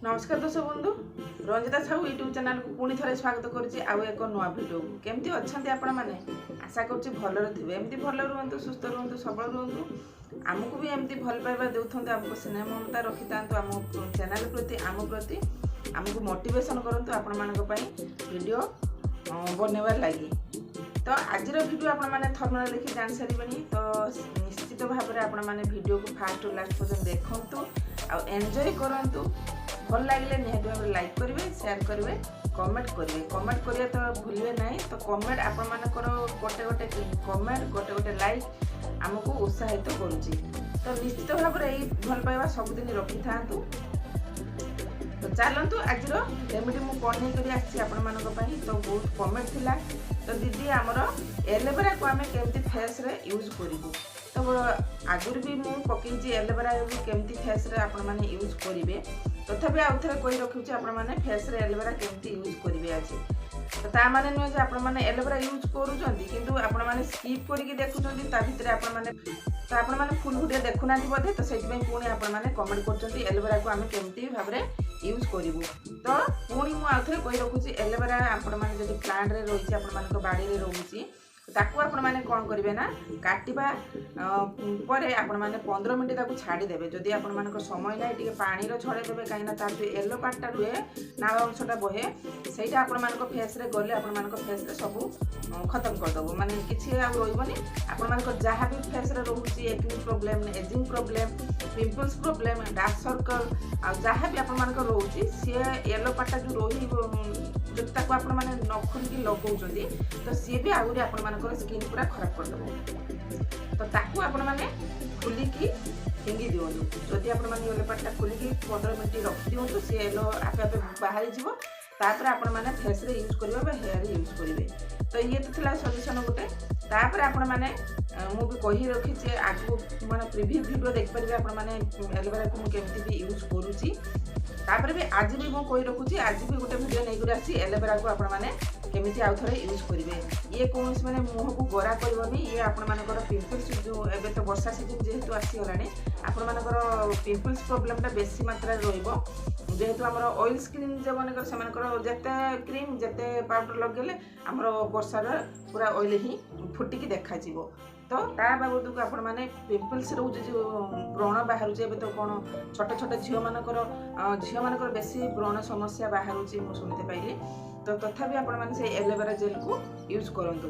नमस्कार दर्शक बंधु रंजिता साहू यूट्यूब चैनल को पुणी थे स्वागत करुच्ची आउ एक नुआ भिडियो केमती अच्छा आपण मैंने आशा करुच्ची भल थे एमती भल रुहतु सुस्थ रुहतु सबल रुहतु आमको भी एमती भल पाइबा देते आमको स्नेह ममता रखी था आम चैनल प्रति आमको मोटिवेशन करंतु आपण मानक वीडियो बनवार लगी। तो आज वीडियो आपण मैंने थंबनेल देखि जान सारे तो निश्चित भाव में आपण मैंने वीडियो को फास्ट टू लास्ट पर्यंत देखंतु आ एंजॉय करंतु भल लगे निहती भाव लाइक करेंगे शेयर करेंगे कमेंट करेंगे तो भूलिए ना। तो कमेंट आपण मानकर गोटे गोटे कमेंट गोटे गोटे लाइक आमको उत्साहित करुच्ची। तो निश्चित भाव में भल पाइबा सबुदिन रखी था। तो चलतु आज रेमेडी मुझे कौन नहीं आसी आपण मानक तो बहुत कमेंट थिला। तो दीदी आमर एलोवेरा को आम केमती फेस रे यूज करूँ तो आगुरी भी मुझे पकई एलोवेरा केमती फेस रे आपण माने यूज करेंगे तथापि आउ थे कही रखुच्छे आपण माने फेस रे एलोवेरा केमती यूज करेंगे आज। तो ता माने नुहे जे आपण माने एलोवेरा यूज करूछंती किंतु आपण माने स्किप करके देखुछंती ता भितरे आपण माने तो आपण माने फुल वीडियो देखुना बोधे तो सेति पुणी आपण माने कमेंट करछंती एलोवेरा को आम केमती भाव में यूज करूँ। तो पुणी मुझे आउ थे कही रखुच्छी एलोवेरा आपण माने जदि प्लांट रे रही आपण मानक बाड़ी रे रहुची ताकू आपण माने कौन करेंगे ना काटिबा परे आपण माने 15 मिनट ताकू छाड़ी देबे। जदि आपण मानक समय ना टिके पानी रो छड़े देबे काईना तार जो येलो पार्टटा रुहे नाळ अंशटा बहे सेटा आपण मानक फेस रे गले आपण मानक फेस रे सब खत्म कर दबो माने किछि आ रोइबनी। आपण मानक जहाँ भी फेस रे रहउची acne problem ageing problem pimples problem dark circle आ जहाँ भी आपण मानक रहउची से येलो पार्टटा जो रोही जब ताको आपण माने नखुरी की लगाउछंती तो सी भी आउरी आपण मानकर स्किन पूरा खराब कर दबो। तो ताकू आपण माने खुली की फिंगी दियंतु जदि आपण माने येलो पार्टटा खुली की 15 मिनिट रखि दियंतु से येलो आपे आपे बाहरी जिवो तापर आपण माने फेस रे यूज करबे बा हेयर रे यूज करबे। तो ये तो थिला सॉल्यूशन गोटे तापर आपण माने मु भी कहि रखि जे आगु माने प्रीवियस वीडियो देख परिबे आपण माने एलोवेरा को मु केमति भी यूज करूची। तापर भी आज भी मु कहि रखुची आज भी गोटे वीडियो नै गुरा आसी एलोवेरा को आपण माने केमिति आउ थरे यूज करिवे। ये कौन माने मुह को गोरा करबनी ये आपण मानकर पिंपल्स जो एबे तो वर्षा सीजन जेहेतु आसी गलानी आपण मानकर पिंपल्स प्रॉब्लम टा बेसी मात्रा रे रहइबो जेहेतु हमर ऑयल स्किन जे मानकर से मानकर जते क्रीम जते पाउडर लगेले हमर वर्षा रे पूरा ऑयल ही फुटी की देखा जीवो। तो ता बाबद को आपण माने पिंपल्स रो जो व्रण बाहर जे तो कोन छोटे छोटे झियो मानकर बेसी व्रण समस्या बाहर जे मु सुनते पाइली। तो तथापि आपण माने से एलोवेरा जेल को यूज करंतु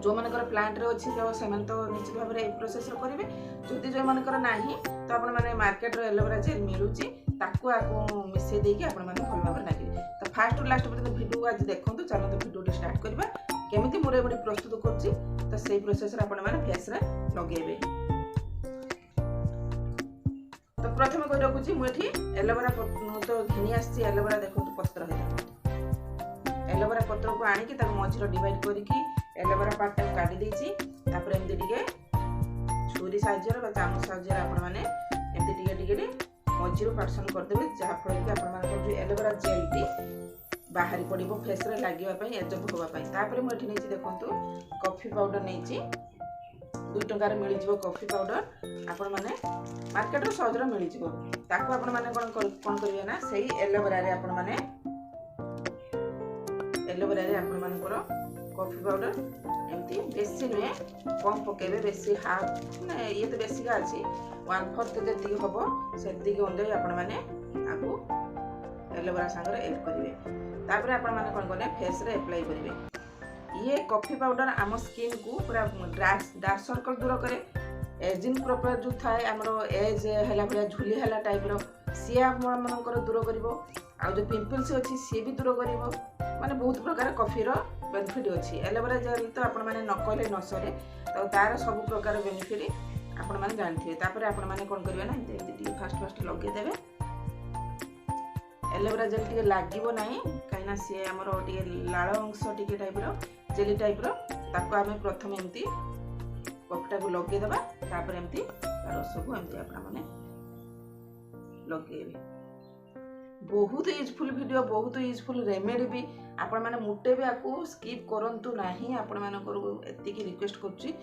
जो मानकर प्लांट रे अछि तो से तो निश्चित भाव में ए प्रोसेस करेंगे। जदि जो मानकर नाही तो आपण माने मार्केट रो एलोवेरा जेल मिलुची ताकू आको मिसे देकी आपण माने भल भाव लागिबे। तो फास्ट टू लास्ट पर्यंत वीडियो आज देखंतु चलतो वीडियो स्टार्ट करबा केमिति मोरे बडी प्रस्तुत करछि तो सेही प्रोसेस रे आपण माने फेस रे लगेबे। तो प्रथम कहि रखुछि मु एठी एलोवेरा तो घिनी आछि एलोवेरा देखंतु पत्र है एलोवेरा पत्र को आनी कि मझीर डिवाइड करिकी एलोवेरा पार्ट को काटी देछि तापर एमती टिके छुरी साहाय्य बा चामच साहाय्य आपण माने एमती टिके टिके मझीर पार्सन कर देबे जहा फल कि आपण माने जो एलोवेरा जेल टी बाहरी पड़िबो फेस रे लागिबा पई एजब होबा पई। तापर मु एठी नेछि देखंतु कॉफी पाउडर नेछि 2 टंका रे मिलि जिवो कॉफी पाउडर आपण माने मार्केट रो सहज रे मिलि जिवो ताको आपण माने कोन करिवे ना सेही एलोवेरा रे आपण माने एलोवेरा रे आपण मानकर कॉफी पाउडर एमती बेसी नुहे कम पकेबे बेसी हाफ ना ये तो बेसी का अछि 1/4 जति हबो सेति के ओंदे आपण माने आगु एलोवेरा संगे ऐड करिवे। तापर आपण माने कोन कोने फेस रे अप्लाई करिवे। ये कॉफी पाउडर आम स्किन को पूरा डार्क सर्कल दूर करे एजिंग प्रॉपर जो थाए हमरो एज हला भला झुली हला टाइप रो सिया मनकर दूर करिवो आ जो पिंपल्स अछि से भी दूर करिवो माने बहुत प्रकार कॉफी रो बेनिफिट अछि। एलोवेरा जेल तो आपण माने न कहले न सरे तो तार सब प्रकार बेनिफिट आपण माने जानथिबे। तापर आपण माने कोन करिवे ना एति फास्ट लगे देबे एलोवेरा जेल टिके लागिबो नाही काइना से हमर टिके लाळ अंश टिके टाइप रो जेली टाइप रो ताको आमे प्रथम एमती कपटा को लगे देबा तापर एमती तार सब एमती आपण माने लगेबे। बहुत यूजफुल वीडियो बहुत यूजफुल रेमेडी भी आपण माने मुटे भी आको स्किप करंतु नाही आपण मानकर एति की रिक्वेस्ट करछि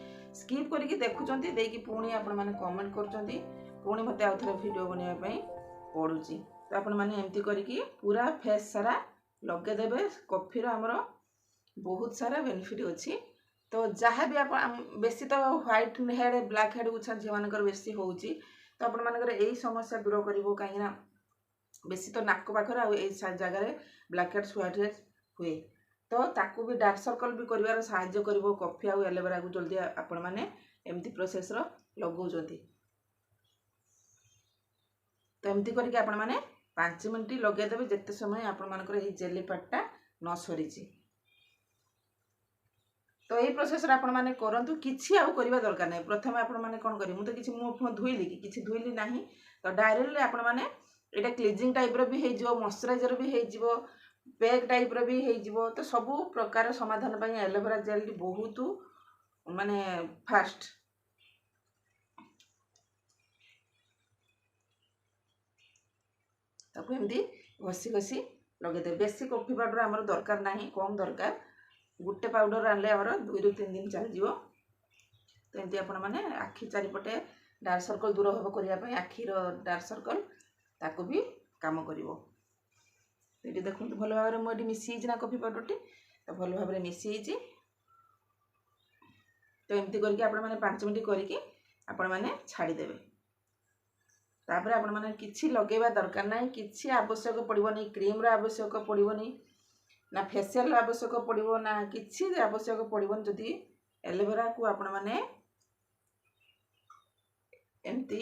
स्किप करिकि देखुचंती देकी पुणी आपण माने कमेंट करचंती पुणी मते आउथरे वीडियो बनेबा पई पडुची। तो आपण मैंने एमती करके पूरा फेस सारा लगेदेवे। कॉफीर आमर बहुत सारा बेनिफिट अच्छी। तो जहाँ भी आप बेसी तो व्हाइट हेड ब्लैक हेड उछा झी मान बेसी होची। तो आपण मानकर यही समस्या दूर कर कहीं बेसी तो नाक पाखे जगह ब्लैक हेड्स व्हाइट हेड्स हुए। तो ताकू भी डार्क सर्कल भी कर साहाय्य कर कॉफी आउ एलोवेरा को जल्दी आपण मैंने एमती प्रोसेस लगौंट। तो एमती करके आपण मैंने 5 मिनट लगेदेवे जिते समय आपण मानकर जेली पार्टटा न सरी। तो यही प्रोसेस आपण मैंने करूँ किसी आउ करवा दरकार नहीं। प्रथम आपण मैंने कौन करें मुझे किसी मुँह धुईली कि किसी धुईली ना। तो डायरेक्टली आपण मैंने यहाँ क्लीजिंग टाइप भी हो मॉइस्चराइजर भी हो पैक टाइप भी हो। तो सबू प्रकार समाधान पर एलोवेरा जेल बहुत माने फास्ट। ताको एमती घसी घसी लगेदे। बेसी कॉफी पाउडर आमर दरकार नहीं, कम दरकार। गोटे पाउडर आनले आमर 2 ରୁ 3 दिन चल जीवो। तो एमती आपण माने आखि चारिपटे डार्क सर्कल दूर हम करने आखिर डार्क सर्कल ताको भी काम करिवो। ये देखो भल भाव में मुझे मिसी ना कॉफी पाउडर टी। तो भल भाव में मिसी। तो एमती करके आपण माने 5 मिनट करके आपण माने छाड़ीदेवे। तापर आपण माने किछि लगेबा दरकार नाही, किछि आवश्यक पड़िबोनी। क्रीम रो आवश्यक पड़िबोनी ना फेशियल आवश्यक पड़िबो ना किछि आवश्यक पड़िबोनी। जदि एलोवेरा को आपण माने एमती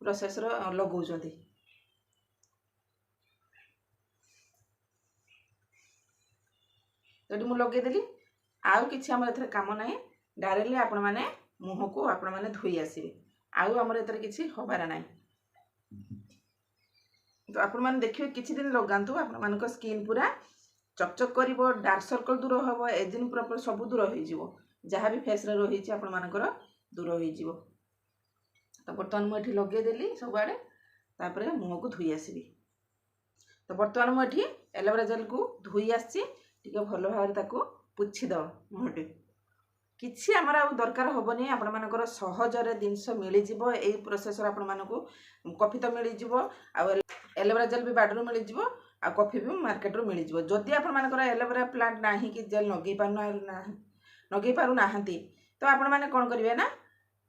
प्रोसेस रो लगौचंती। तो मु लगे देली आउ किछि हमर एथरे काम नाही। डायरेक्टली आपण माने मुह को आपण माने धोई आसीबे। आउ हमर एथरे किछि होबार नाही। तो आपण माने देखियो किछि दिन लगांतु आपण मानको स्किन पूरा चकचक करिवो, डार्क सर्कल दूर हबो, एजिंग प्रॉपर सब दूर होई जिवो। जहाँ भी फेस रे रही आपण मानकर दूर होई जिवो। तो बर्तमान मु एठी लगे देली सब आडे। तापरे मुह को धोई आसीबी। तो बर्तमान मु एठी एलोवेरा जेल को धोई आसी टिके भल भाव ताको पुछि दो मुहटे। किछि हमर आ दरकार होबनी। आपण मानकर सहजरे जिंस मिली जिवो। एई प्रोसेस रे आपण मानको कॉफी तो मिली जिवो, आ एलोवेरा जेल भी बाडरू मिली जिवो, आ कॉफी भी मार्केट रो मिली जिवो। जदि आपण मानकर एलोवेरा प्लांट नाही कि जेल नगै पारु नाहंती तो आपण माने कोन करिवे ना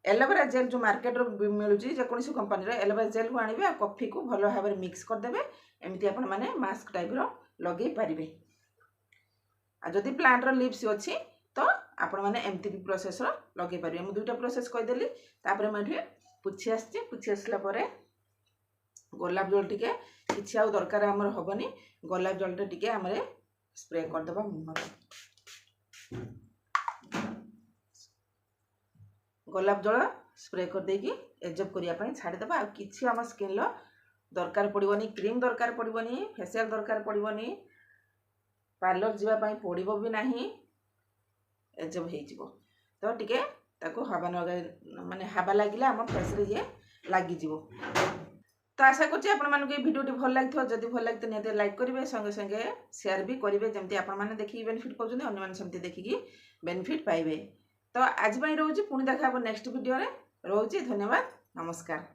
एलोवेरा जेल जो मार्केट रो मिलुची जे कोनसी कंपनी रो एलोवेरा जेल को आनिबे, आ कॉफी को भलो भाव में मिक्स कर देबे। एमिति आपण माने मास्क टाइप रो लगे पारिबे। आ जदि प्लांट रो लीव्स अछि तो आपण माने एमती भी प्रोसेस रो लगे पारिबे। मु दुटा प्रोसेस कहि देली। तापर मैं पुछि आछि। पुछि आसला परे गोलाप जल टिके किछि आ दरकार हमर होबनी। गोलाप जल टिके हमरे स्प्रे कर देबा मुह। गोलाप जल स्प्रे कर देकी एजब करिया पई छाडी देबा। आ किछि हम स्किन लो दरकार पड़िबोनी, क्रीम दरकार पड़िबोनी, फेशियल दरकार पड़िबोनी, पार्लर जीवा पई पड़िबो भी नाही। एजब हे जिवो। तो टिके ताको हवा माने हवा लागिले हम फेस रे ये लागी जिवो। तो आशा करछि आपण मानको ए भिडियोटी भल लागथो। जदि भल लागते नेते लाइक करिवे, संगे संगे शेयर भी करिवे। जेमति आपण माने देखि बेनिफिट पाउछन अन्य माने समति देखि बेनिफिट पाइबे। तो आज पई रहउछि, पुणी देखा नेक्स्ट वीडियो रे रहउछि। धन्यवाद, नमस्कार।